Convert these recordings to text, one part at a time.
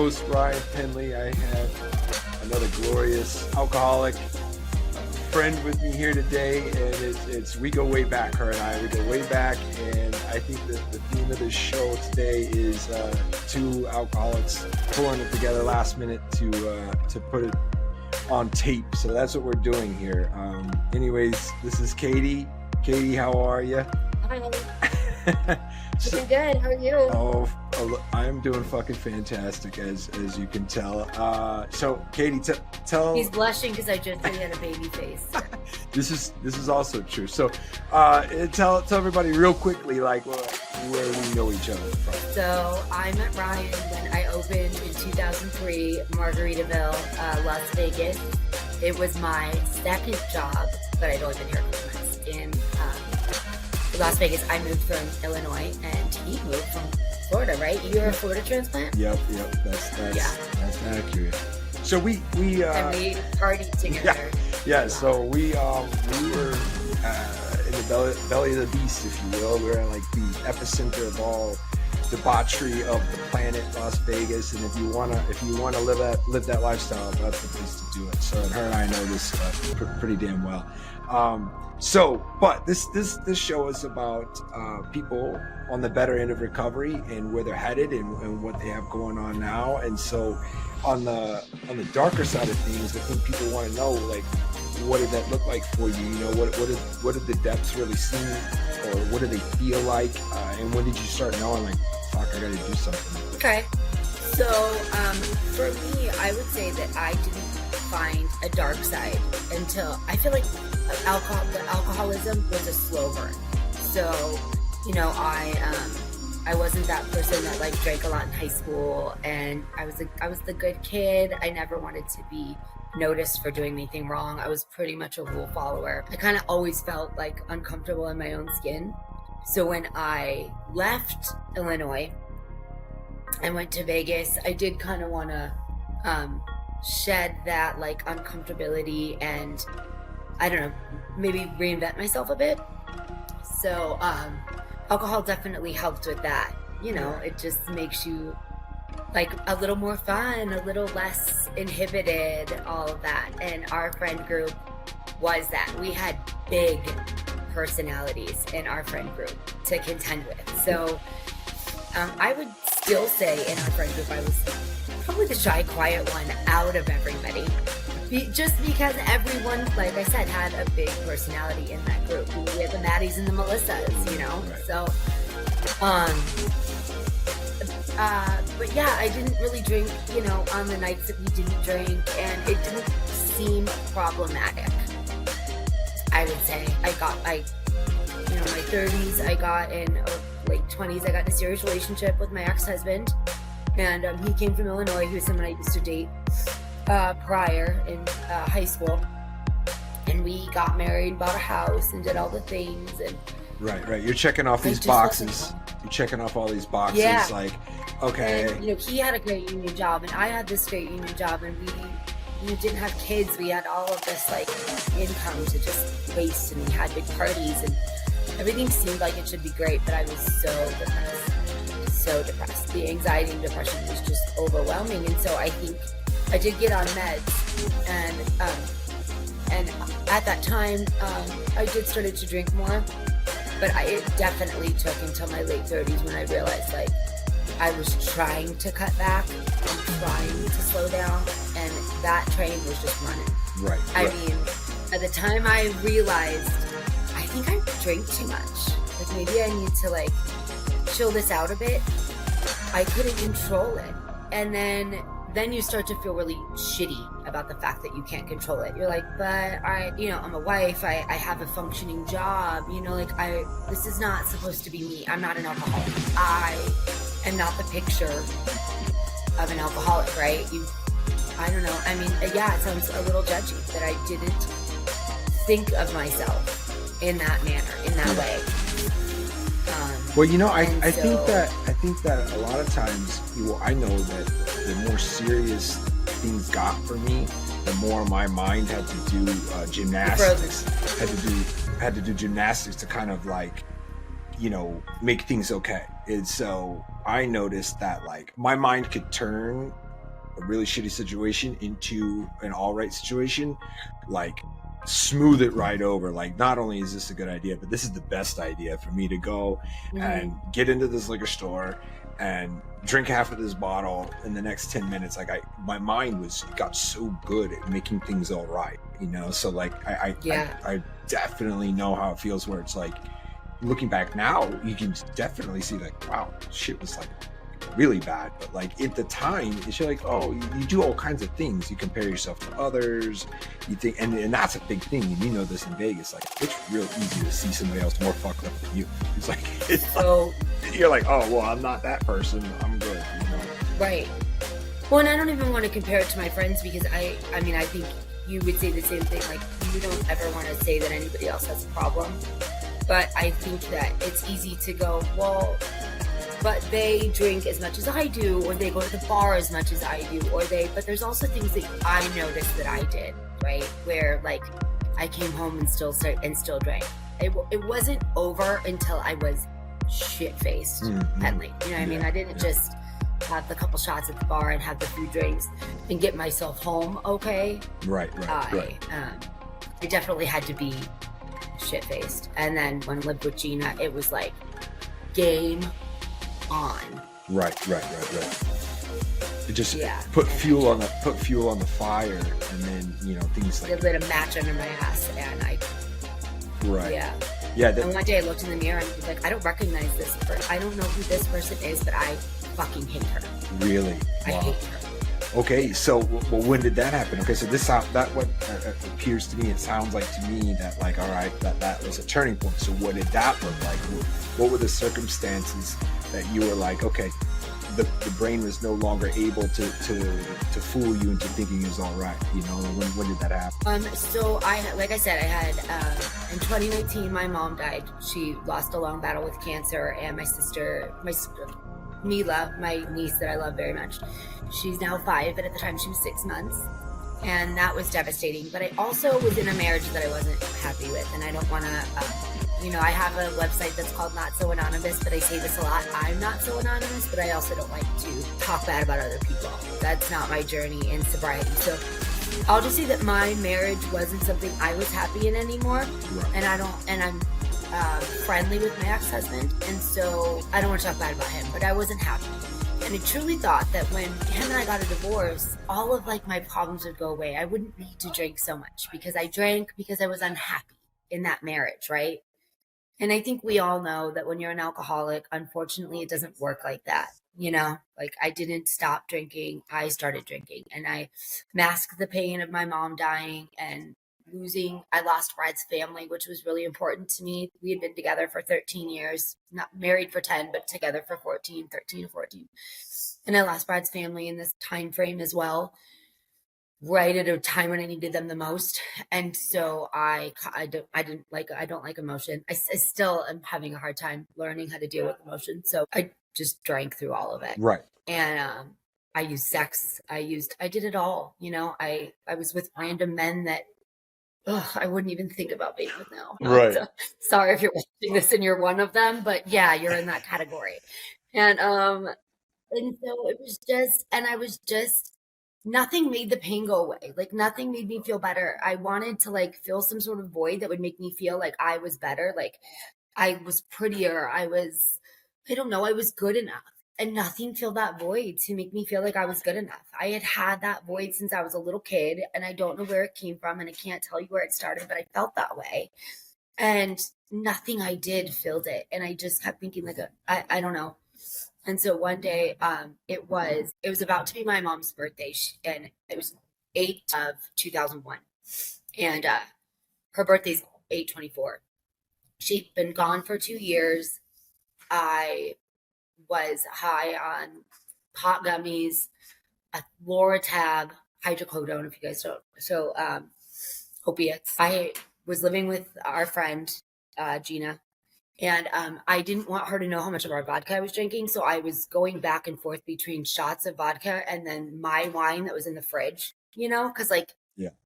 host, Ryan Penley. I have another glorious alcoholic friend with me here today, and we go way back. Her and I, we go way back, and I think that the theme of this show today is two alcoholics pulling it together last minute to put it on tape. So that's what we're doing here. Anyways, this is Katie. Katie, how are you? Hi. Doing good. How are you? Oh, I'm doing fucking fantastic, as you can tell. So, Katie, tell. He's blushing because I just said he had a baby face. This is also true. So, tell everybody real quickly, like where we know each other from. So I met Ryan when I opened in 2003, Margaritaville, Las Vegas. It was my second job, but I'd only been here a couple months in Las Vegas. I moved from Illinois, and he moved from Florida, right? You're a Florida transplant? Yep. That's accurate. So we and we partied together. Yeah. So we were in the belly of the beast, if you will. We were in like the epicenter of all debauchery of the planet, Las Vegas. And if you wanna live that lifestyle, that's the place to do it. So, and her and I know this pretty damn well. But this show is about people on the better end of recovery and where they're headed and what they have going on now. And so on the darker side of things, I think people want to know, like, what did that look like for you? You know, what did the depths really seem, or what do they feel like? And when did you start knowing, like, fuck, I gotta do something? Okay. So for me, I would say that I didn't find a dark side until I feel like alcoholism was a slow burn. So, you know, I wasn't that person that like drank a lot in high school, and I was the good kid. I never wanted to be noticed for doing anything wrong. I was pretty much a rule follower. I kind of always felt like uncomfortable in my own skin. So when I left Illinois and went to Vegas, I did kind of want to shed that like uncomfortability and, I don't know, maybe reinvent myself a bit. So alcohol definitely helped with that. You know, it just makes you like a little more fun, a little less inhibited, all of that. And our friend group was that. We had big personalities in our friend group to contend with. So I would still say in our friend group I was probably the shy, quiet one out of everybody. Just because everyone, like I said, had a big personality in that group. We had the Maddies and the Melissas, you know? Right. So, but yeah, I didn't really drink, you know, on the nights that we didn't drink, and it didn't seem problematic. I would say my 30s, I got in, late 20s, I got in a serious relationship with my ex-husband, and he came from Illinois. He was someone I used to date prior in high school, and we got married, bought a house, and did all the things. And right, you're checking off these boxes. You're checking off all these boxes. Yeah. Like, okay, and, you know, he had a great union job, and I had this great union job, and we didn't have kids. We had all of this like income to just waste, and we had big parties, and everything seemed like it should be great, but I was so depressed. The anxiety and depression was just overwhelming. And so I think I did get on meds, and at that time I did started to drink more, but it definitely took until my late 30s when I realized like I was trying to cut back and trying to slow down, and that train was just running. Right. I mean, at the time I realized I think I drank too much. Like maybe I need to like chill this out a bit. I couldn't control it. And then you start to feel really shitty about the fact that you can't control it. You're like, but I'm a wife. I have a functioning job. You know, like this is not supposed to be me. I'm not an alcoholic. I am not the picture of an alcoholic, right? I don't know. I mean, yeah, it sounds a little judgy that I didn't think of myself in that manner, in that way. Well, you know, I think that a lot of times, I know that the more serious things got for me, the more my mind had to do gymnastics. Had to do gymnastics to kind of like, you know, make things okay. And so I noticed that like my mind could turn a really shitty situation into an all right situation, like smooth it right over. Like, not only is this a good idea, but this is the best idea for me to go and get into this liquor store and drink half of this bottle in the next 10 minutes. Like, my mind got so good at making things all right, you know? So like, I definitely know how it feels, where it's like, looking back now, you can definitely see like, wow, shit was like really bad. But like at the time, it's like, oh, you do all kinds of things. You compare yourself to others. You think, and that's a big thing. And you know this in Vegas, like it's real easy to see somebody else more fucked up than you. It's like, you're like, oh, well, I'm not that person. I'm good, you know? Right. Well, and I don't even want to compare it to my friends, because I mean, I think you would say the same thing. Like, you don't ever want to say that anybody else has a problem. But I think that it's easy to go, well, but they drink as much as I do, or they go to the bar as much as I do, but there's also things that I noticed that I did, right? Where like I came home and still drank. It wasn't over until I was shit-faced, peddling. You know what I mean? I didn't just have the couple shots at the bar and have the few drinks and get myself home okay. Right. I definitely had to be shit-faced. And then when I lived with Gina, it was like game on. Right. It just put fuel on the fire, and then, you know, things like it lit a match under my ass, and I and one day I looked in the mirror and was like, I don't recognize this person. I don't know who this person is, but I fucking hate her. Really? I hate her. Okay, so well, when did that happen? Okay, so what appears to me, it sounds like to me that like, all right, that was a turning point. So what did that look like? What were the circumstances that you were like, okay, the brain was no longer able to fool you into thinking it was all right, you know? When did that happen? So like I said, I had in 2019 my mom died. She lost a long battle with cancer, and my sister Mila, my niece that I love very much, she's now 5, but at the time she was 6 months, and that was devastating. But I also was in a marriage that I wasn't happy with, and I don't want to, I have a website that's called Not So Anonymous, but I say this a lot, I'm not so anonymous, but I also don't like to talk bad about other people. That's not my journey in sobriety. So I'll just say that my marriage wasn't something I was happy in anymore, and I'm friendly with my ex-husband, and so I don't want to talk bad about him, but I wasn't happy. And I truly thought that when him and I got a divorce, all of like my problems would go away. I wouldn't need to drink so much, because I drank because I was unhappy in that marriage, right? And I think we all know that when you're an alcoholic, unfortunately, it doesn't work like that. You know, like I didn't stop drinking. I started drinking, and I masked the pain of my mom dying and I lost Brad's family, which was really important to me. We had been together for 13 years, not married for 10, but together for 13 to 14. And I lost Brad's family in this time frame as well, right at a time when I needed them the most. And so I don't like emotion. I still am having a hard time learning how to deal with emotion. So I just drank through all of it. Right. And I used sex. I did it all. You know, I was with random men that I wouldn't even think about being with now. Right. So, sorry if you're watching this and you're one of them, but yeah, you're in that category. And so it was just, and I was just, nothing made the pain go away. Like nothing made me feel better. I wanted to like fill some sort of void that would make me feel like I was better. Like I was prettier. I was good enough. And nothing filled that void to make me feel like I was good enough. I had that void since I was a little kid, and I don't know where it came from, and I can't tell you where it started, but I felt that way. And nothing I did filled it. And I just kept thinking like, I don't know. And so one day, it was about to be my mom's birthday, and it was 8/2001. And her birthday's 8/24. She'd been gone for 2 years. I was high on pot gummies, a Loratab, hydrocodone, if you guys don't. So opiates. I was living with our friend, Gina, and I didn't want her to know how much of our vodka I was drinking. So I was going back and forth between shots of vodka and then my wine that was in the fridge, you know, because like,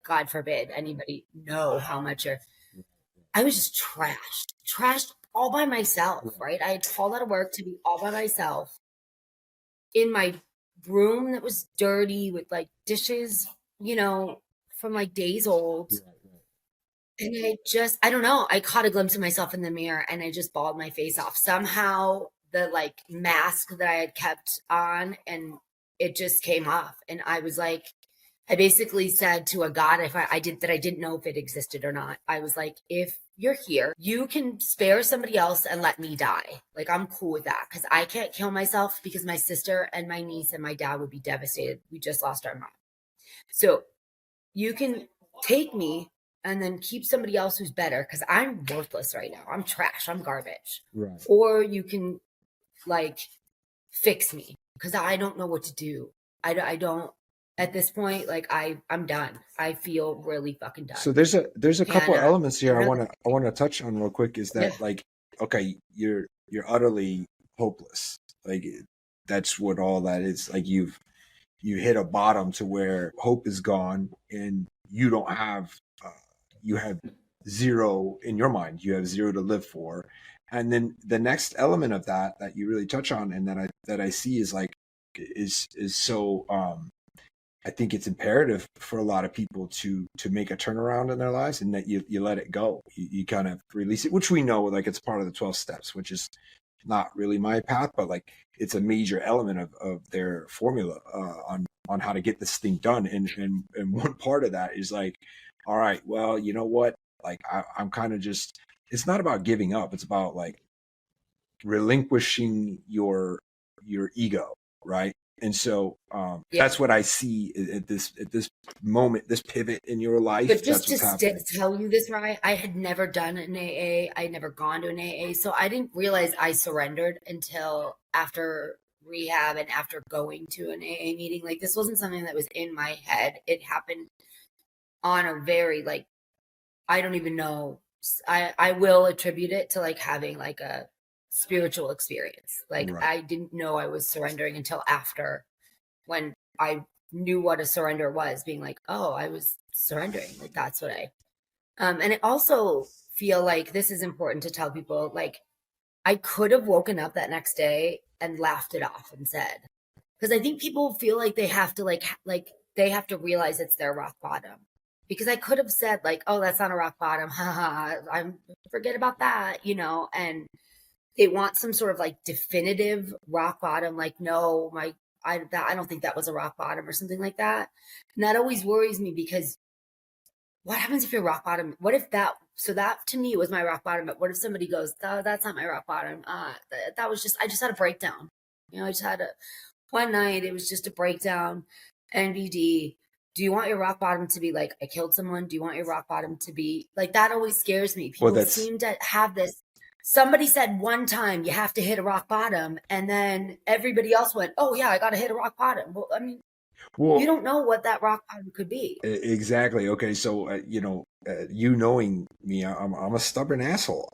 God forbid anybody know how much I was just trashed all by myself, right? I had called out of work to be all by myself in my room that was dirty with like dishes, you know, from like days old. And I don't know, I caught a glimpse of myself in the mirror and I just bawled my face off. Somehow the like mask that I had kept on and it just came off. And I was like, I basically said to a God, if I did that, I didn't know if it existed or not. I was like, if you're here, you can spare somebody else and let me die. Like, I'm cool with that because I can't kill myself because my sister and my niece and my dad would be devastated. We just lost our mom. So you can take me and then keep somebody else who's better because I'm worthless right now. I'm trash. I'm garbage. Right. Or you can like fix me because I don't know what to do. I don't at this point, like I'm done. I feel really fucking done. So there's a couple And elements here I want to touch on real quick. Is that yeah. like, okay, you're utterly hopeless. Like that's what all that is. Like you hit a bottom to where hope is gone, and you don't have you have zero in your mind. You have zero to live for. And then the next element of that you really touch on, and that I see is like is so I think it's imperative for a lot of people to make a turnaround in their lives, and that you let it go. You kind of release it, which we know like it's part of the 12 steps, which is not really my path, but like it's a major element of their formula on how to get this thing done. And one part of that is like, all right, well, you know what? Like I'm kind of just, it's not about giving up. It's about like relinquishing your ego, right? And so that's what I see at this moment, this pivot in your life. But That's just what's happening. tell you this, Rye, I had never done an AA. I had never gone to an AA. So I didn't realize I surrendered until after rehab and after going to an AA meeting. Like this wasn't something that was in my head. It happened on a very like, I don't even know. I will attribute it to like having like a spiritual experience. Like Right. I didn't know I was surrendering until after, when I knew what a surrender was, being like, oh, I was surrendering. Like that's what and it also feel like this is important to tell people, like I could have woken up that next day and laughed it off and said, because I think people feel like they have to like they have to realize it's their rock bottom. Because I could have said like, oh, that's not a rock bottom. Haha, I'm forget about that, you know, and they want some sort of like definitive rock bottom, like, no, I don't think that was a rock bottom or something like that. And that always worries me because what happens if you're rock bottom? What if that, so that to me was my rock bottom, but what if somebody goes, oh, that's not my rock bottom. That was just, I just had a breakdown. You know, I just had one night, it was just a breakdown. NBD. Do you want your rock bottom to be like, I killed someone? Do you want your rock bottom to be like, that always scares me. People seem to have this. Somebody said one time you have to hit a rock bottom, and then everybody else went, oh yeah, I got to hit a rock bottom. Well, I mean, you don't know what that rock bottom could be. Exactly. Okay. So, you knowing me, I'm a stubborn asshole.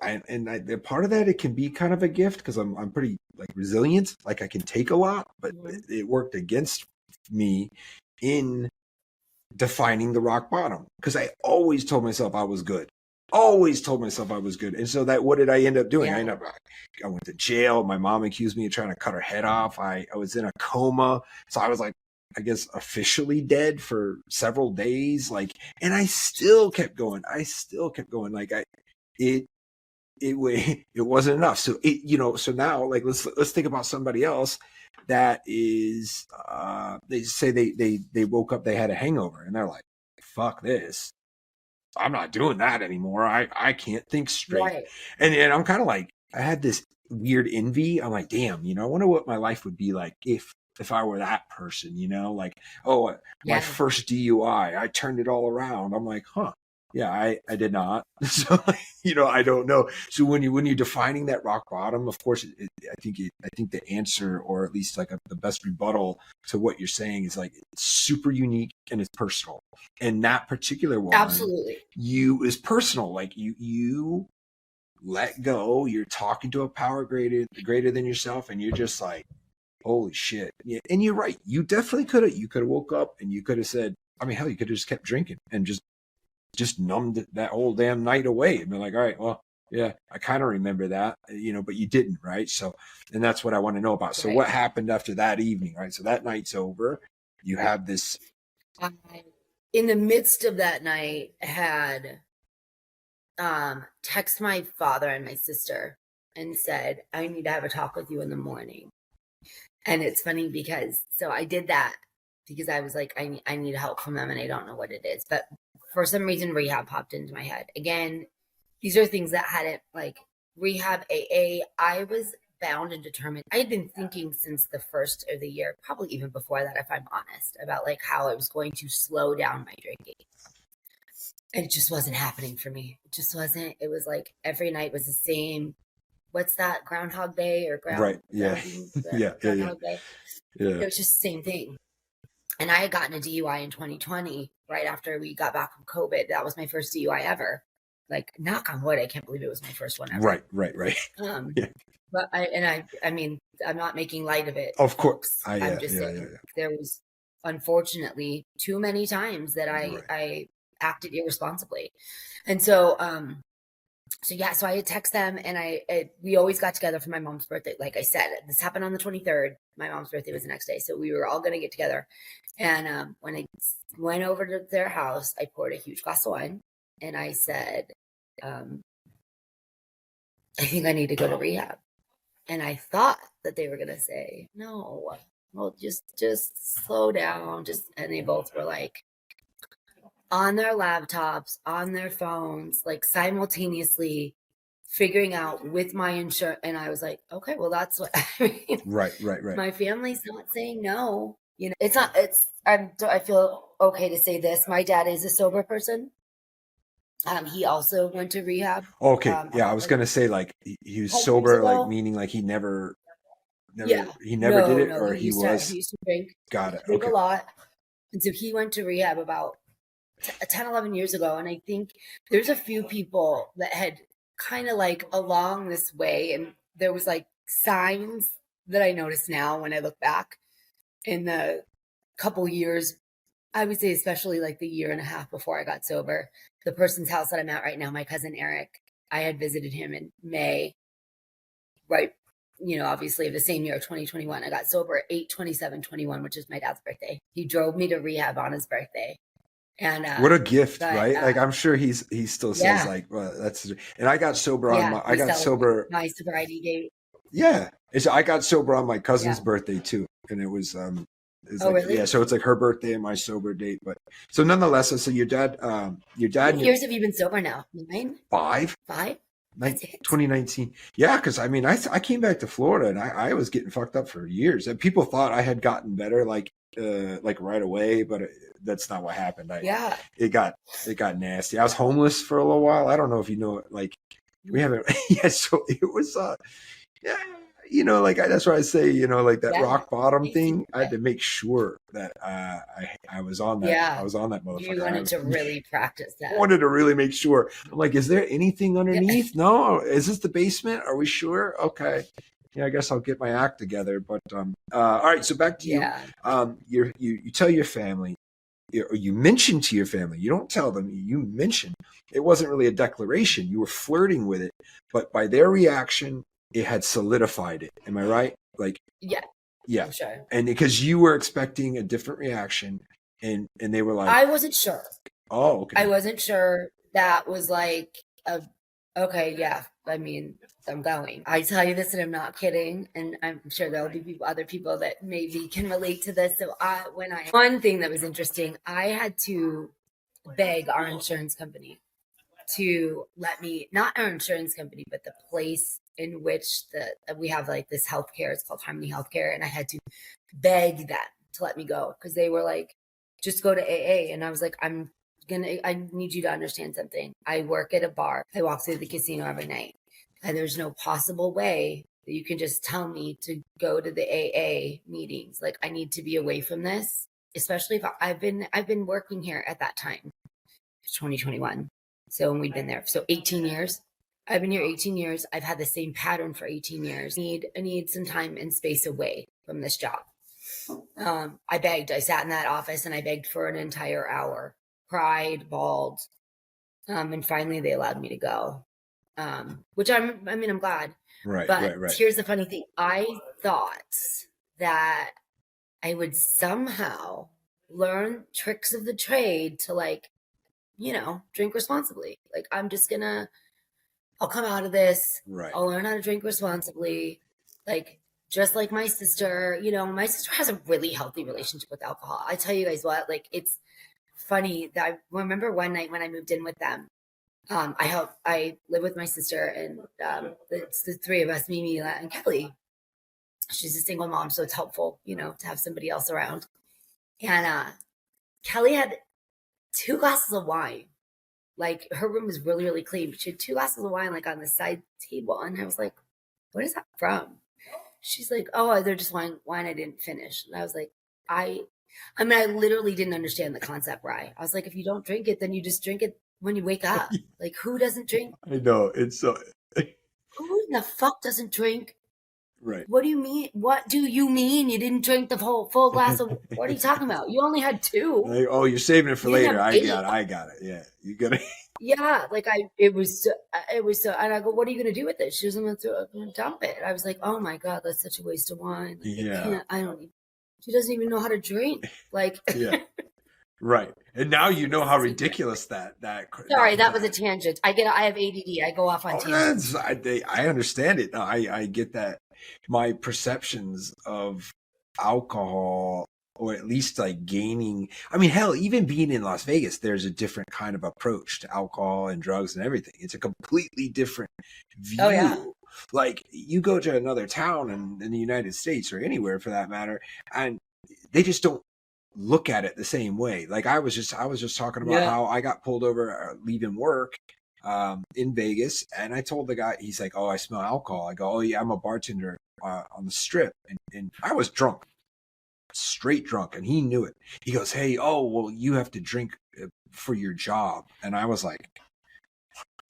Part of that, it can be kind of a gift because I'm pretty like resilient. Like I can take a lot, but it worked against me in defining the rock bottom because I always told myself I was good. Always told myself I was good. And so what did I end up doing? Yeah. I went to jail. My mom accused me of trying to cut her head off. I was in a coma. So I was like, I guess officially dead for several days. Like, and I still kept going. Like it wasn't enough. So so now like, let's think about somebody else that is, they say they woke up, they had a hangover and they're like, fuck this. I'm not doing that anymore. I can't think straight. Right. And I'm kind of like, I had this weird envy. I'm like, damn, I wonder what my life would be like if I were that person, like, oh, my first DUI, I turned it all around. I'm like, huh, yeah, I did not. So, I don't know. So when you're defining that rock bottom, of course, I think the answer, or at least like the best rebuttal to what you're saying, is like it's super unique and it's personal. And that particular one, absolutely, is personal. Like you let go. You're talking to a power greater than yourself, and you're just like, holy shit. Yeah, and you're right. You definitely could have woke up and you could have said, I mean, hell, you could have just kept drinking and just numbed that whole damn night away and been like, all right, well, Yeah. I kind of remember that, but you didn't, right? So, and that's what I want to know about. So, Right. what happened after that evening, right? So, that night's over. You have this. I, in the midst of that night, had text my father and my sister and said, I need to have a talk with you in the morning. And it's funny because, so I did that because I was like, I need help from them and I don't know what it is. But for some reason, rehab popped into my head. Again, these are things that hadn't, like rehab, AA, I was bound and determined. I had been thinking since the first of the year, probably even before that, if I'm honest, about like how I was going to slow down my drinking. And it just wasn't happening for me. It just wasn't. It was like every night was the same. What's that? Groundhog Day or Right. Yeah. Yeah. Yeah. Yeah. Groundhog Day. Yeah. It was just the same thing. And I had gotten a DUI in 2020, right after we got back from COVID. That was my first DUI ever. Like, knock on wood, I can't believe it was my first one ever. Right. Yeah. But I mean, I'm not making light of it. Of course. I'm just saying there was unfortunately too many times that I acted irresponsibly. And so, so I had text them and we always got together for my mom's birthday. Like I said, this happened on the 23rd. My mom's birthday was the next day. So we were all going to get together. And when I went over to their house, I poured a huge glass of wine and I said, I think I need to go to rehab. And I thought that they were going to say, no, well, just slow down. And they both were like on their laptops, on their phones, like simultaneously figuring out with my insurance. And I was like, okay, well, that's what I mean. Right. My family's not saying no. I feel okay to say this. My dad is a sober person. He also went to rehab. Okay. Yeah. I was going to say like he was sober, like meaning like he never did it, or he used to drink. Got it. Drink a lot. And so he went to rehab about 10, 11 years ago. And I think there's a few people that had kind of like along this way. And there was like signs that I notice now when I look back in the couple years, I would say, especially like the year and a half before I got sober. The person's house that I'm at right now, my cousin Eric, I had visited him in May, right? Obviously of the same year, 2021. I got sober 8/27/21, which is my dad's birthday. He drove me to rehab on his birthday. And what a gift, right? Like I'm sure he still says like, well, that's, and I got sober on my sobriety date. Yeah. I got sober on my cousin's birthday too. And it was, really? Yeah. So it's like her birthday and my sober date, but so nonetheless, so your dad, how many years have you been sober now? 9? 5? 2019. Yeah. Cause I mean, I came back to Florida and I was getting fucked up for years and people thought I had gotten better, like right away, but that's not what happened. It got nasty. I was homeless for a little while. I don't know if you know it, like we haven't, so it was, like that's why I say, like that rock bottom thing. I had to make sure that I was on that. I was on that motherfucker. You wanted to really practice that. I wanted to really make sure. I'm like, is there anything underneath? No. Is this the basement? Are we sure? Okay. Yeah, I guess I'll get my act together. But all right. So back to you. You tell your family, or you mention to your family. You don't tell them. You mention. It wasn't really a declaration. You were flirting with it, but by their reaction, it had solidified it. Am I right? Like, yeah, sure. And because you were expecting a different reaction, and they were like, I wasn't sure. Oh, okay. I wasn't sure that was like okay, yeah. I mean, I'm going. I tell you this, and I'm not kidding, and I'm sure there'll be other people that maybe can relate to this. So, one thing that was interesting, I had to beg our insurance company to let me, not our insurance company, but the place in which we have like this healthcare, it's called Harmony Healthcare. And I had to beg them to let me go because they were like, just go to AA. And I was like, I need you to understand something. I work at a bar. I walk through the casino every night. And there's no possible way that you can just tell me to go to the AA meetings. Like I need to be away from this, especially if I've been working here at that time, 2021. So when we'd been there, so 18 years, I've been here 18 years. I've had the same pattern for 18 years. I need some time and space away from this job. I begged. I sat in that office and I begged for an entire hour, cried, bawled. And finally they allowed me to go. which I'm glad. Right, But right, right. here's the funny thing. I thought that I would somehow learn tricks of the trade to like, drink responsibly. Like I'll come out of this, Right. I'll learn how to drink responsibly. Like just like my sister, my sister has a really healthy relationship with alcohol. I tell you guys what, like it's funny that I remember one night when I moved in with them. I live with my sister and it's the three of us, Mimi and Kelly. She's a single mom, so it's helpful, to have somebody else around. And Kelly had 2 glasses of wine. Like her room was really, really clean, but she had 2 glasses of wine like on the side table. And I was like, what is that from? She's like, oh, they're just wine I didn't finish. And I was like, I literally didn't understand the concept, right? I was like, if you don't drink it, then you just drink it when you wake up. Like who doesn't drink? I know. It's so Who in the fuck doesn't drink? right. What do you mean? What do you mean you didn't drink the full glass of? What are you talking about? You only had 2. Like, oh, you're saving it for You didn't later. have I 8. got it. I got it. Yeah, you got it. Yeah, like it was so, and I go, what are you gonna do with it? She was gonna dump it. I was like, oh my god, that's such a waste of wine. Like, Yeah. She doesn't even know how to drink. Like, Yeah. Right. And now you know how ridiculous that. Sorry, that was a tangent. I have ADD. I go off on tangents. I understand it. No, I get that. My perceptions of alcohol, or at least like gaining, I mean, hell, even being in Las Vegas, there's a different kind of approach to alcohol and drugs and everything. It's a completely different view. Oh, yeah. Like you go to another town in the United States or anywhere for that matter, and they just don't look at it the same way. Like I was just talking about how I got pulled over leaving work in Vegas, and I told the guy, he's like, oh, I smell alcohol. I go, oh yeah, I'm a bartender on the strip, and I was drunk, straight drunk, and he knew it. He goes, hey, oh well, you have to drink for your job. And I was like,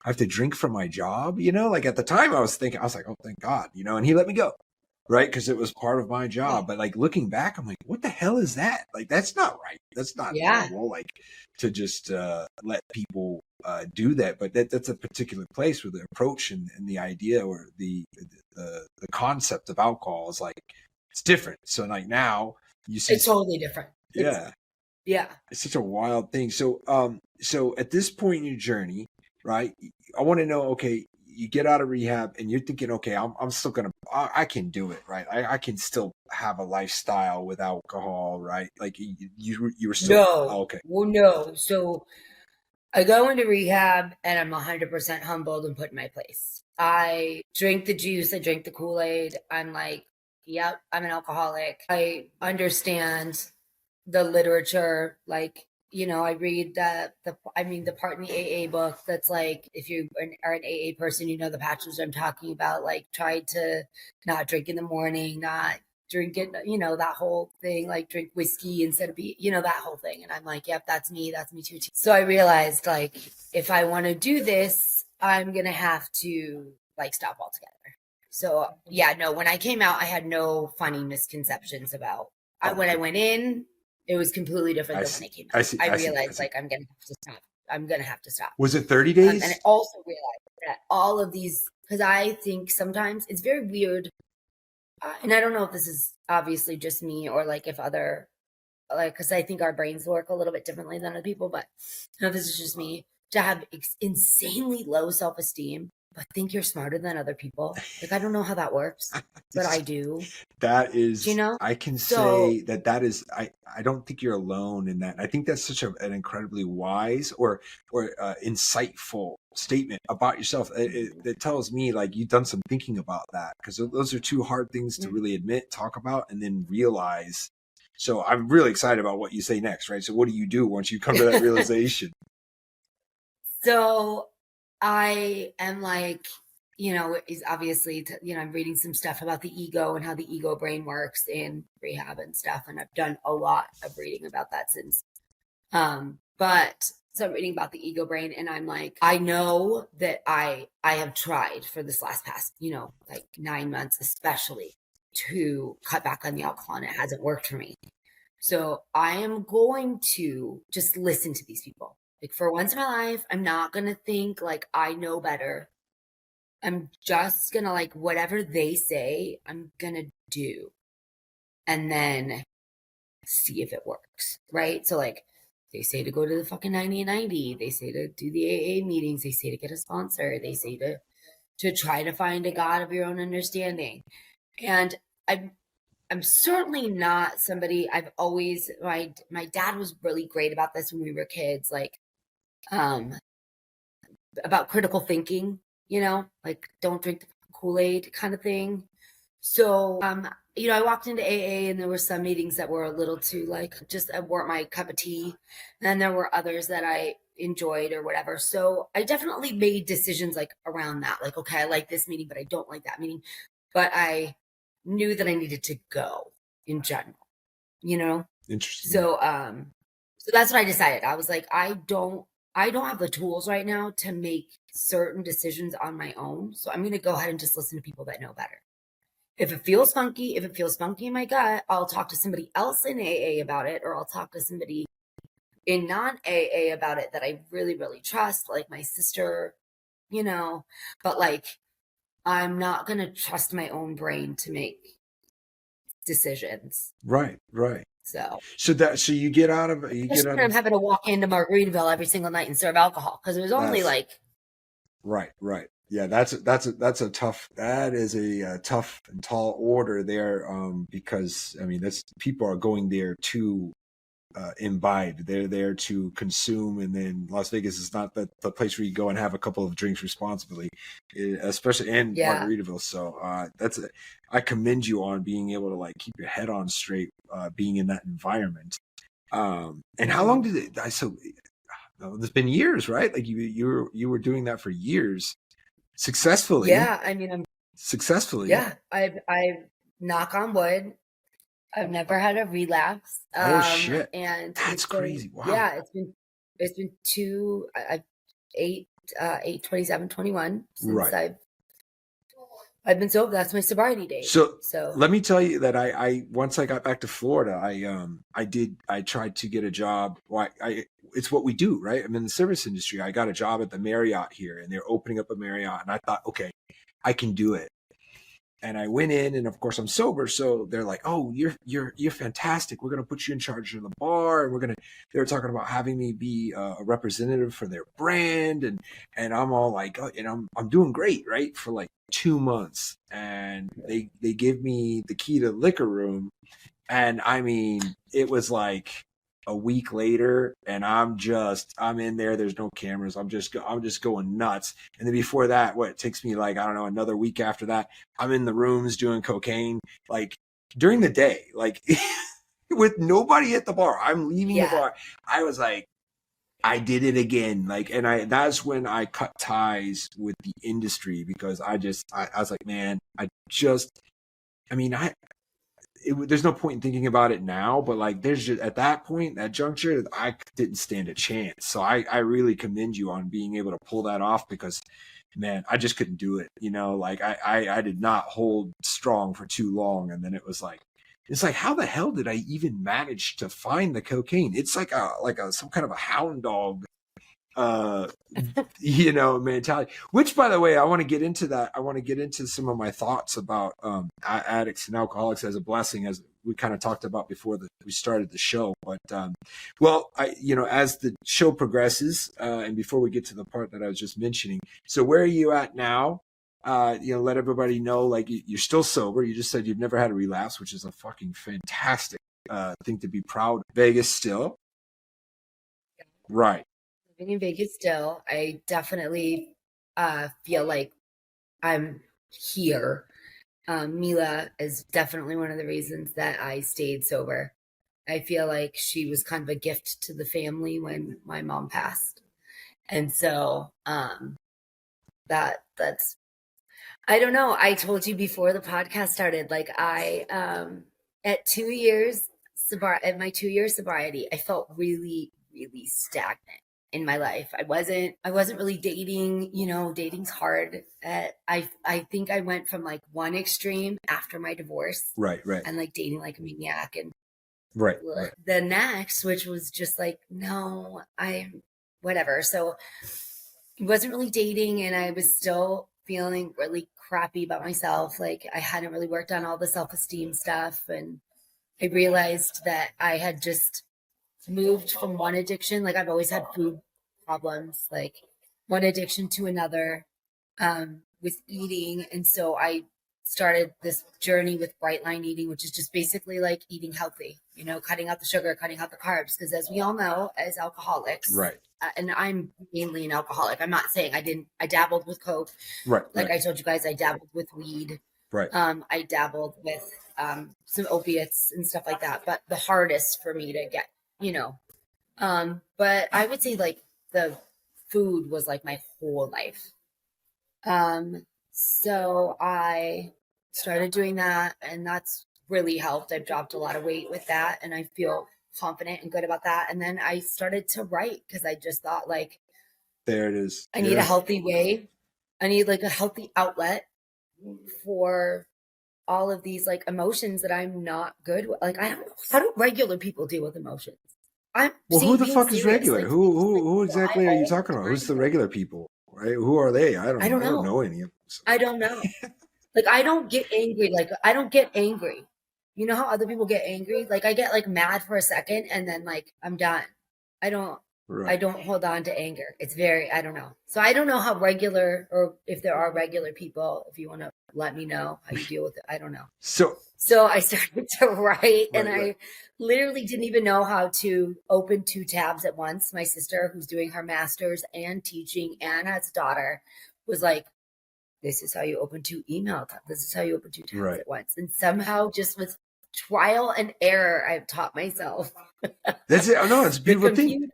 I have to drink for my job, like at the time I was like, oh thank God, and he let me go, right? Because it was part of my job. But like looking back, I'm like, what the hell is that? Like that's not right. That's not normal. Like to just let people do that. But that's a particular place where the approach and the idea or the concept of alcohol is like it's different. So like now you see it's totally different. Yeah. It's such a wild thing. So so at this point in your journey, right, I want to know, okay, you get out of rehab and you're thinking, okay, I'm still gonna, I can do it, right? I can still have a lifestyle with alcohol, right? Like you were still okay. Well, no. So I go into rehab and I'm 100% humbled and put in my place. I drink the juice, I drink the Kool-Aid. I'm like, yep, I'm an alcoholic. I understand the literature, like, I read the part in the AA book that's like, if you are an AA person, the patterns I'm talking about, like try to not drink in the morning, not drink it, that whole thing, like drink whiskey instead of that whole thing. And I'm like, yep, that's me too. So I realized like, if I want to do this, I'm going to have to like stop altogether. So yeah, no, when I came out, I had no funny misconceptions about when I went in. It was completely different than when I came out. I realized like I'm gonna have to stop. I'm gonna have to stop. Was it 30 days? And I also realized that all of these, because I think sometimes it's very weird, and I don't know if this is obviously just me or like if other, like, because I think our brains work a little bit differently than other people, but I don't know if this is just me, to have insanely low self-esteem but think you're smarter than other people. Like, I don't know how that works, but I do. That is, I can say that is, I don't think you're alone in that. I think that's such an incredibly wise or insightful statement about yourself. It tells me like you've done some thinking about that, because those are 2 hard things to really admit, talk about, and then realize. So I'm really excited about what you say next, right? So what do you do once you come to that realization? So I am like, is obviously, I'm reading some stuff about the ego and how the ego brain works in rehab and stuff. And I've done a lot of reading about that since. But so I'm reading about the ego brain and I'm like, I know that I have tried for this past, like 9 months, especially to cut back on the alcohol, and it hasn't worked for me. So I am going to just listen to these people. Like for once in my life, I'm not going to think like I know better. I'm just gonna like whatever they say, I'm gonna do and then see if it works. Right. So like they say to go to the fucking 90 and 90, they say to do the AA meetings, they say to get a sponsor, they say to try to find a God of your own understanding. And I'm certainly not somebody I've always my dad was really great about this when we were kids, like um about critical thinking, like don't drink the Kool-Aid kind of thing. So I walked into AA and there were some meetings that were a little too like just weren't my cup of tea. And then there were others that I enjoyed or whatever. So I definitely made decisions like around that. Like, okay, I like this meeting, but I don't like that meeting. But I knew that I needed to go in general, Interesting. So that's what I decided. I was like, I don't have the tools right now to make certain decisions on my own. So I'm going to go ahead and just listen to people that know better. If it feels funky in my gut, I'll talk to somebody else in AA about it, or I'll talk to somebody in non-AA about it that I really, really trust, like my sister, but like, I'm not going to trust my own brain to make decisions. Right. So you get out of I'm having to walk into Margaritaville every single night and serve alcohol because it was only like right. Yeah, that is a tough and tall order there, because I mean that's people are going there to imbibe. They're there to consume, and then Las Vegas is not the place where you go and have a couple of drinks responsibly, especially in Margaritaville. So I commend you on being able to like keep your head on straight, being in that environment. And how long did it? There's been years, right? Like you were doing that for years successfully. Yeah, I mean, I'm successfully. Yeah, I've knock on wood. I've never had a relapse. Oh shit! And that's crazy. Wow. Yeah, it's been 27, 21 since I've been sober. That's my sobriety date. So let me tell you that I once I got back to Florida, I tried to get a job. It's what we do, right? I'm in the service industry. I got a job at the Marriott here, and they're opening up a Marriott, and I thought, okay, I can do it. And I went in, and of course I'm sober, so they're like, "Oh, you're fantastic. We're gonna put you in charge of the bar, and they were talking about having me be a representative for their brand, and I'm all like, oh, and I'm doing great, right? For like 2 months, and they give me the key to the liquor room, and I mean, it was like a week later, and I'm in there. There's no cameras. I'm just going nuts. And then before that, it takes me like, I don't know, another week after that, I'm in the rooms doing cocaine, like during the day, like with nobody at the bar. I'm leaving the bar. I was like, I did it again. Like, and that's when I cut ties with the industry, because I was like, man, there's no point in thinking about it now, but like there's just at that point, that juncture, I didn't stand a chance. So I really commend you on being able to pull that off, because man, I just couldn't do it. Like I did not hold strong for too long. And then it's like, how the hell did I even manage to find the cocaine? It's like some kind of a hound dog mentality, which, by the way, I want to get into that. I want to get into some of my thoughts about addicts and alcoholics as a blessing, as we kind of talked about before we started the show. But as the show progresses, and before we get to the part that I was just mentioning, so where are you at now? Let everybody know, like, you're still sober. You just said you've never had a relapse, which is a fucking fantastic thing to be proud of. Vegas still, right? Living in Vegas still. I definitely feel like I'm here. Mila is definitely one of the reasons that I stayed sober. I feel like she was kind of a gift to the family when my mom passed. And so that's I don't know. I told you before the podcast started, like I at 2 years at my 2-year sobriety, I felt really, really stagnant in my life. I wasn't really dating. Dating's hard. I think I went from like one extreme after my divorce, right, and like dating like a maniac, and right. the next, which was just like, no, whatever. So I wasn't really dating, and I was still feeling really crappy about myself. Like I hadn't really worked on all the self-esteem stuff. And I realized that I had just moved from one addiction. Like I've always had food problems, like one addiction to another, with eating. And so I started this journey with bright line eating, which is just basically like eating healthy, you know, cutting out the sugar, cutting out the carbs. Because as we all know, as alcoholics, Right. And I'm mainly an alcoholic. I'm not saying I dabbled with Coke. Right. Like I told you guys, I dabbled with weed. Right. I dabbled with some opiates and stuff like that. But the hardest for me to get, you know, but I would say like the food was like my whole life. So I started doing that, and that's really helped. I've dropped a lot of weight with that, and I feel confident and good about that. And then I started to write because I just thought like, there it is. I need a healthy way. I need like a healthy outlet for all of these like emotions that I'm not good with. Like, I don't know. How do regular people deal with emotions? Well, who the fuck is regular? Like, who exactly are you talking about? Who's the regular people? Right? Who are they? I don't know any of them. So. I don't know. Like, I don't get angry. Like, I don't get angry. You know how other people get angry? Like, I get like mad for a second and then like I'm done. I don't hold on to anger. It's very, I don't know. So I don't know how regular, or if there are regular people, if you want to let me know how you deal with it. I don't know. So I started to write, and I literally didn't even know how to open 2 tabs at once. My sister, who's doing her master's and teaching and has a daughter, was like, this is how you open 2 email tabs. This is how you open 2 tabs at once. And somehow, just with trial and error, I've taught myself. That's it. Oh, no, it's a beautiful thing.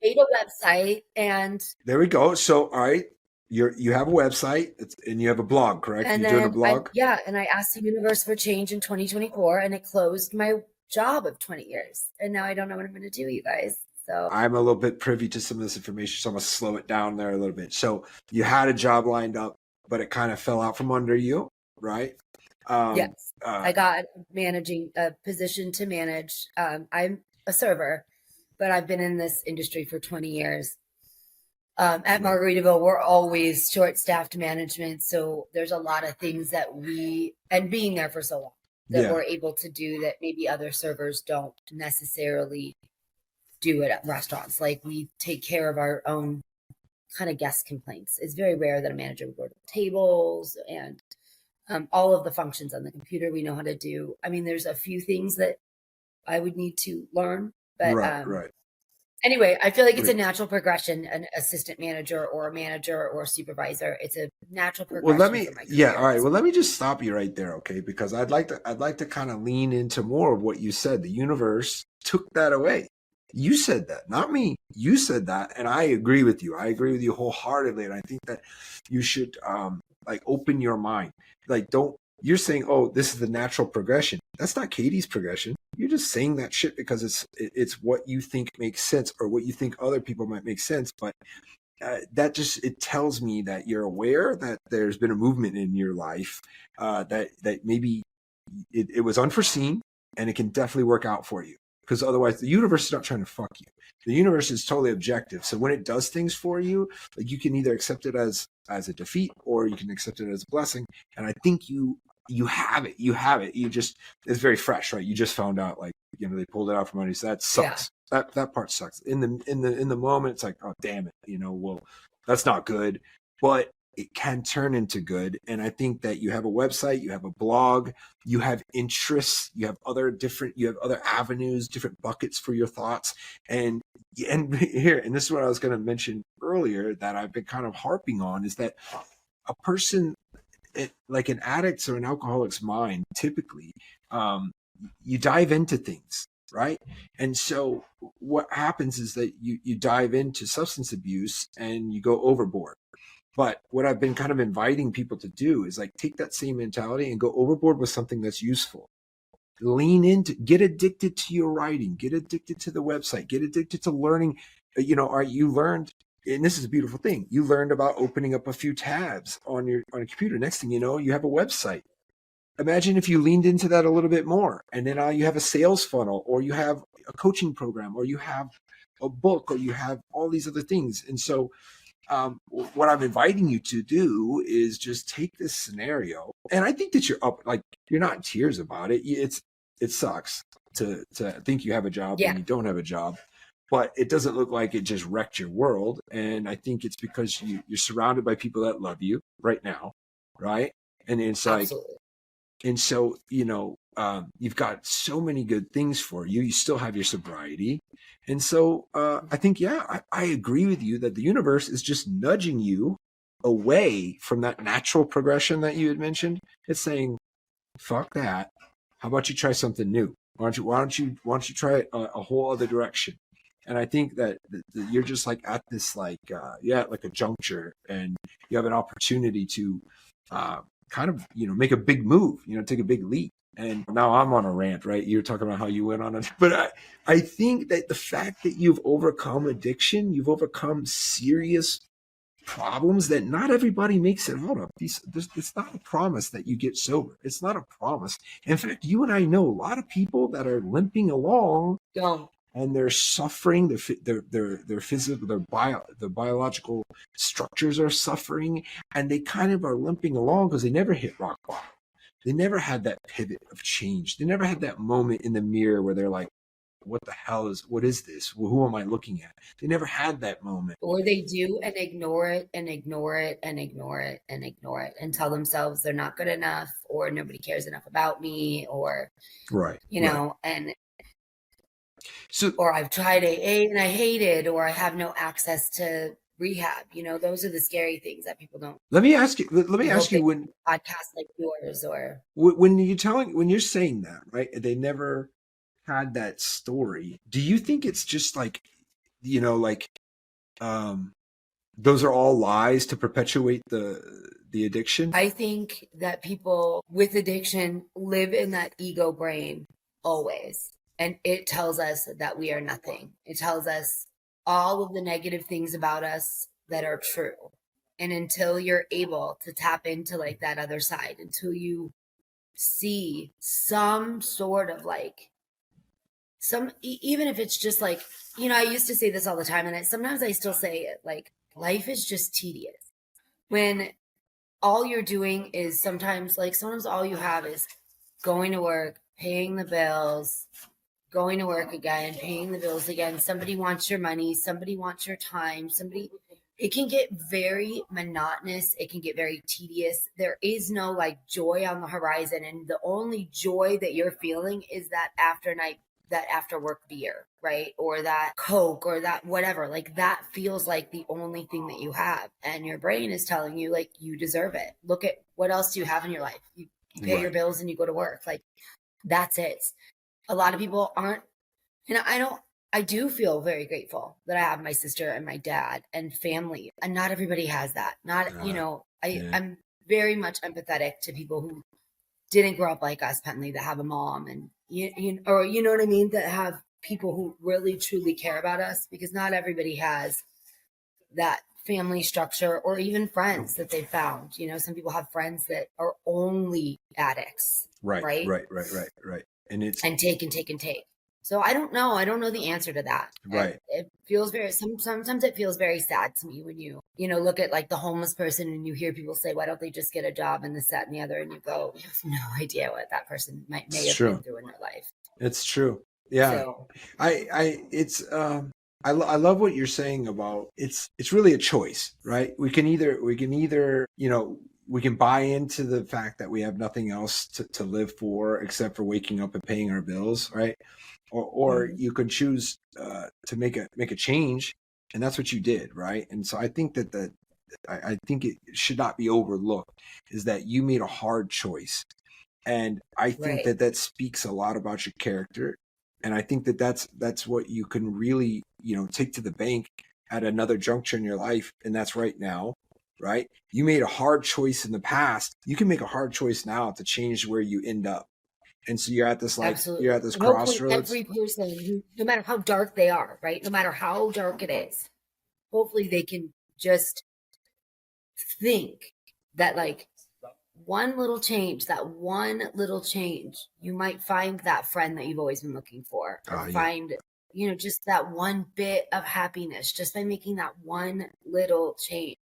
Made a website, and there we go. So, all right, you have a website, and you have a blog, correct? And you're doing a blog? And I asked the universe for change in 2024, and it closed my job of 20 years. And now I don't know what I'm going to do, you guys. So I'm a little bit privy to some of this information, so I'm going to slow it down there a little bit. So you had a job lined up, but it kind of fell out from under you, right? Yes. I got a position to manage. I'm a server, but I've been in this industry for 20 years. At Margaritaville, we're always short-staffed management, so there's a lot of things that and being there for so long, that we're able to do that maybe other servers don't necessarily do it at restaurants. Like, we take care of our own kind of guest complaints. It's very rare that a manager would go to the tables and all of the functions on the computer we know how to do. I mean, there's a few things that I would need to learn, but anyway, I feel like it's a natural progression, an assistant manager or a manager or a supervisor. It's a natural progression. Well, all right. Well, let me just stop you right there, okay? Because I'd like to kind of lean into more of what you said. The universe took that away. You said that, not me. You said that, and I agree with you. I agree with you wholeheartedly, and I think that you should like open your mind. Like, you're saying, oh, this is the natural progression. That's not Katie's progression. You're just saying that shit because it's what you think makes sense, or what you think other people might make sense. But it tells me that you're aware that there's been a movement in your life, that maybe it was unforeseen, and it can definitely work out for you. Because otherwise, the universe is not trying to fuck you. The universe is totally objective. So when it does things for you, like, you can either accept it as a defeat, or you can accept it as a blessing. And I think you have it. You have it. It's very fresh, right? You just found out, like, they pulled it out from under you. So that sucks. Yeah. That part sucks. In the moment, it's like, oh, damn it. Well, that's not good. But it can turn into good. And I think that you have a website, you have a blog, you have interests, you have other avenues, different buckets for your thoughts. And here, and this is what I was going to mention earlier, that I've been kind of harping on, is that a person, like an addict's or an alcoholic's mind, typically, you dive into things, right? And so what happens is that you dive into substance abuse and you go overboard. But what I've been kind of inviting people to do is, like, take that same mentality and go overboard with something that's useful. Lean into, get addicted to your writing, get addicted to the website, get addicted to learning. You learned, and this is a beautiful thing, you learned about opening up a few tabs on a computer. Next thing you know, you have a website. Imagine if you leaned into that a little bit more, and then you have a sales funnel, or you have a coaching program, or you have a book, or you have all these other things. And so what I'm inviting you to do is just take this scenario, and I think that you're up, like you're not in tears about it. It sucks to think you have a job Yeah, when you don't have a job, but it doesn't look like it just wrecked your world. And I think it's because you're surrounded by people that love you right now, right? And it's like, absolutely. and so, you've got so many good things for you. You still have your sobriety. And so I think, yeah, I agree with you that the universe is just nudging you away from that natural progression that you had mentioned. It's saying, fuck that. How about you try something new? Why don't you try a whole other direction? And I think that you're just like at this like a juncture, and you have an opportunity to kind of make a big move, take a big leap. And now I'm on a rant, right? You're talking about how you went on it, but I think that the fact that you've overcome addiction, you've overcome serious problems that not everybody makes it out of. It's not a promise that you get sober. It's not a promise. In fact, you and I know a lot of people that are limping along Don't. and they're suffering. Their physical, their biological structures are suffering, and they kind of are limping along because they never hit rock bottom. They never had that pivot of change. They never had that moment in the mirror where they're like, what is this? Well, who am I looking at? They never had that moment. Or they do and ignore it and ignore it and ignore it and ignore it and tell themselves they're not good enough, or nobody cares enough about me, or, Right. and, So or I've tried AA and I hate it, or I have no access to rehab. Those are the scary things that people don't. let me ask you. Let me I ask hope you they when podcast like yours, or when you're saying that, right? They never had that story. Do you think it's just like, like, those are all lies to perpetuate the addiction? I think that people with addiction live in that ego brain always. And it tells us that we are nothing. It tells us all of the negative things about us that are true. And until you're able to tap into like that other side, until you see some sort of like even if it's just like, I used to say this all the time, and sometimes I still say it, like, life is just tedious. When all you're doing is sometimes all you have is going to work, paying the bills, going to work again, paying the bills again. Somebody wants your money, somebody wants your time, it can get very monotonous. It can get very tedious. There is no like joy on the horizon. And the only joy that you're feeling is that after work beer, right? Or that Coke, or that whatever. Like that feels like the only thing that you have. And your brain is telling you like you deserve it. Look at what else do you have in your life. You pay your bills and you go to work. Like that's it. A lot of people aren't, and I do feel very grateful that I have my sister and my dad and family. And not everybody has that. I'm very much empathetic to people who didn't grow up like us, Penley, that have a mom and or you know what I mean, that have people who really truly care about us, because not everybody has that family structure or even friends that they found. Some people have friends that are only addicts, Right. right? Right. And take and take and take. So I don't know. I don't know the answer to that. Right. It feels sometimes it feels very sad to me when you look at like the homeless person and you hear people say, why don't they just get a job and this, that, and the other? And you go, you have no idea what that person may have been through in their life. It's true. Yeah. So, I love what you're saying about it's really a choice, right? We can either, we can buy into the fact that we have nothing else to live for except for waking up and paying our bills, right? Or you could choose to make a change, and that's what you did, right? And so I think that I think it should not be overlooked, is that you made a hard choice, and I think right. that speaks a lot about your character, and I think that's what you can really take to the bank at another juncture in your life, and that's right now. Right? You made a hard choice in the past. You can make a hard choice now to change where you end up. And so you're at this Absolutely. crossroads. Hopefully every person, no matter how dark they are, right? No matter how dark it is, hopefully they can just think that like one little change, you might find that friend that you've always been looking for, or find just that one bit of happiness, just by making that one little change.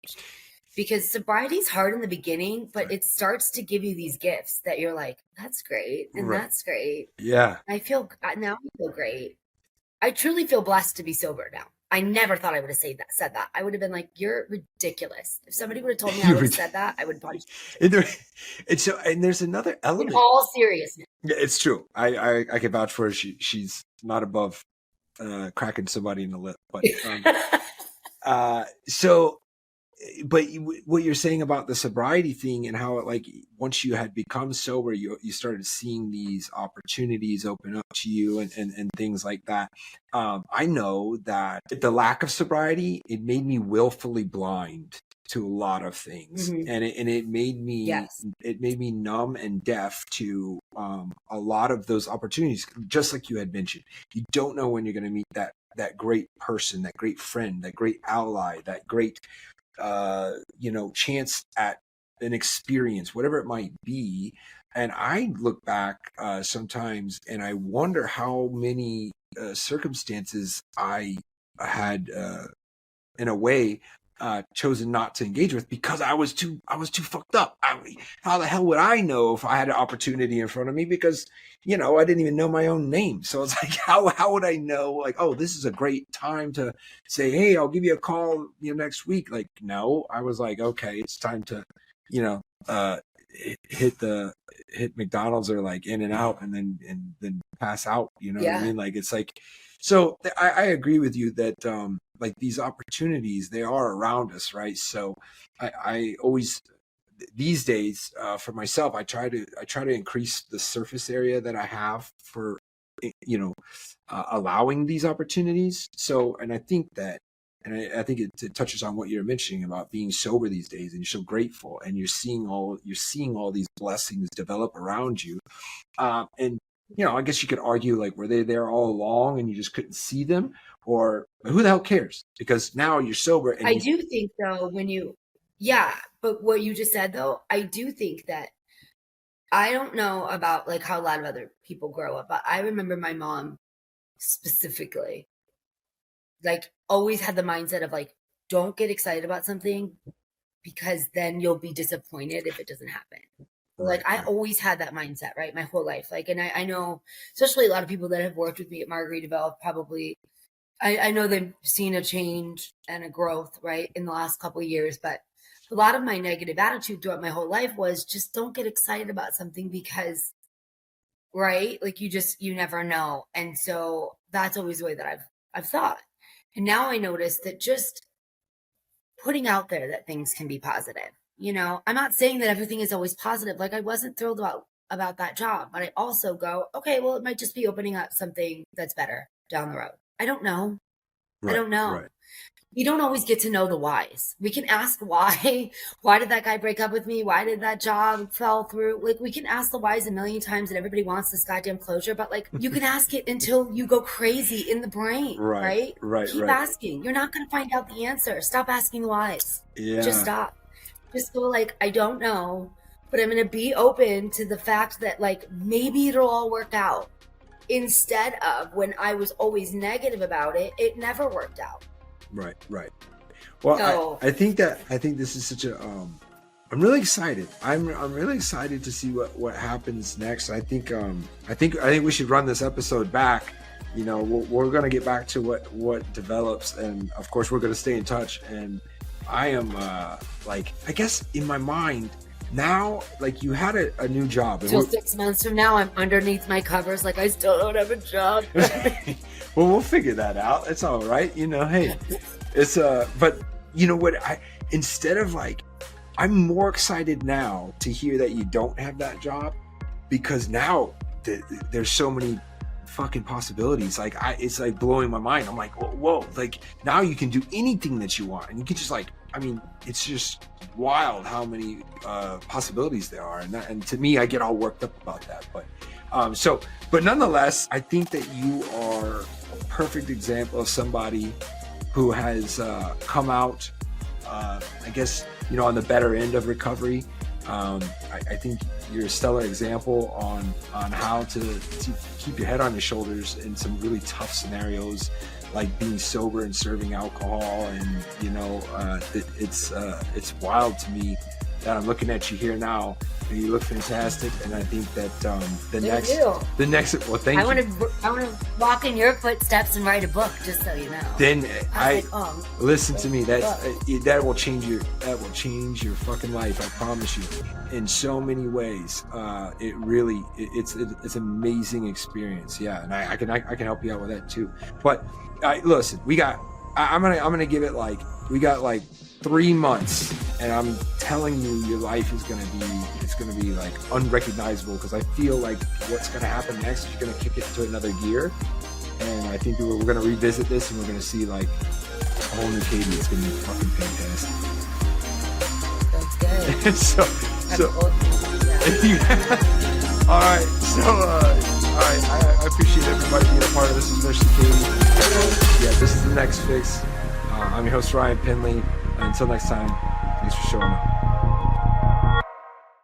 Because sobriety is hard in the beginning, but it starts to give you these gifts that you're like, that's great. And that's great. Yeah. I feel great. I truly feel blessed to be sober now. I never thought I would have said that. I would have been like, you're ridiculous. If somebody would have told me I would have said that, I would punch you. And there's another element. In all seriousness. Yeah, it's true. I can vouch for her. She's not above cracking somebody in the lip. But but what you're saying about the sobriety thing and how like once you had become sober, you started seeing these opportunities open up to you and things like that. I know that the lack of sobriety, it made me willfully blind to a lot of things, and it made me numb and deaf to a lot of those opportunities. Just like you had mentioned, you don't know when you're going to meet that great person, that great friend, that great ally, that great chance at an experience, whatever it might be. And I look back sometimes and I wonder how many circumstances I had in a way chosen not to engage with because I was too fucked up. How the hell would I know if I had an opportunity in front of me? Because I didn't even know my own name. So it's like, how would I know? Like, oh, this is a great time to say, hey, I'll give you a call next week. Like, no, I was like, okay, it's time to hit McDonald's or like In and Out and then pass out. You know what I mean? Like, it's like. So I agree with you that like these opportunities, they are around us, right? So I always these days for myself, I try to increase the surface area that I have for allowing these opportunities. So and I think that I think it touches on what you're mentioning about being sober these days, and you're so grateful, and you're seeing all these blessings develop around you, and. I guess you could argue, like, were they there all along and you just couldn't see them? Or who the hell cares? Because now you're sober. And I do think, though, but what you just said, though, I do think that I don't know about, like, how a lot of other people grow up, but I remember my mom specifically, like, always had the mindset of, like, don't get excited about something because then you'll be disappointed if it doesn't happen. Like I always had that mindset, right? My whole life. Like, and I know, especially a lot of people that have worked with me at Margaritaville, probably, I know they've seen a change and a growth, right, in the last couple of years. But a lot of my negative attitude throughout my whole life was just don't get excited about something because, right, like you never know. And so that's always the way that I've thought. And now I notice that just putting out there that things can be positive. I'm not saying that everything is always positive. Like I wasn't thrilled about that job, but I also go, okay, well, it might just be opening up something that's better down the road. I don't know. Right, I don't know. Right. We don't always get to know the whys. We can ask why. Why did that guy break up with me? Why did that job fell through? Like we can ask the whys a million times and everybody wants this goddamn closure, but like you can ask it until you go crazy in the brain, right? Keep asking. You're not going to find out the answer. Stop asking the whys. Yeah. Just stop. Just go like, I don't know, but I'm going to be open to the fact that like maybe it'll all work out. Instead of when I was always negative about it, it never worked out. Right. Well, so, I think this is such a I'm really excited. I'm really excited to see what happens next. I think we should run this episode back. We're going to get back to what develops, and of course we're going to stay in touch. And I am I guess in my mind now, like you had a new job. Until 6 months from now, I'm underneath my covers, like I still don't have a job. Well, we'll figure that out. It's all right. Hey, it's but you know what? Instead of like, I'm more excited now to hear that you don't have that job, because now there's so many fucking possibilities. Like it's like blowing my mind. I'm like, whoa, like now you can do anything that you want, and you can just like, it's just wild how many possibilities there are, and to me, I get all worked up about that. But nonetheless, I think that you are a perfect example of somebody who has come out, I guess, on the better end of recovery, I think you're a stellar example on how to keep your head on your shoulders in some really tough scenarios, like being sober and serving alcohol. And it's wild to me that I'm looking at you here now. And you look fantastic, and I think that the next well, thank you. I want to walk in your footsteps and write a book, just so you know. Then listen to me. That will change your fucking life. I promise you, in so many ways. It's an amazing experience. Yeah, and I can help you out with that too. But listen, I'm gonna give it we got 3 months, and I'm telling you, your life is gonna be like unrecognizable, because I feel like what's gonna happen next is you're gonna kick it to another gear, and I think we're gonna revisit this, and we're gonna see like a whole new Katie. It's gonna be fucking fantastic. That's good. All right. So I appreciate everybody being a part of this, especially Katie. Yeah, this is The Next Fix. I'm your host, Ryan Penley. Until next time, thanks for showing up.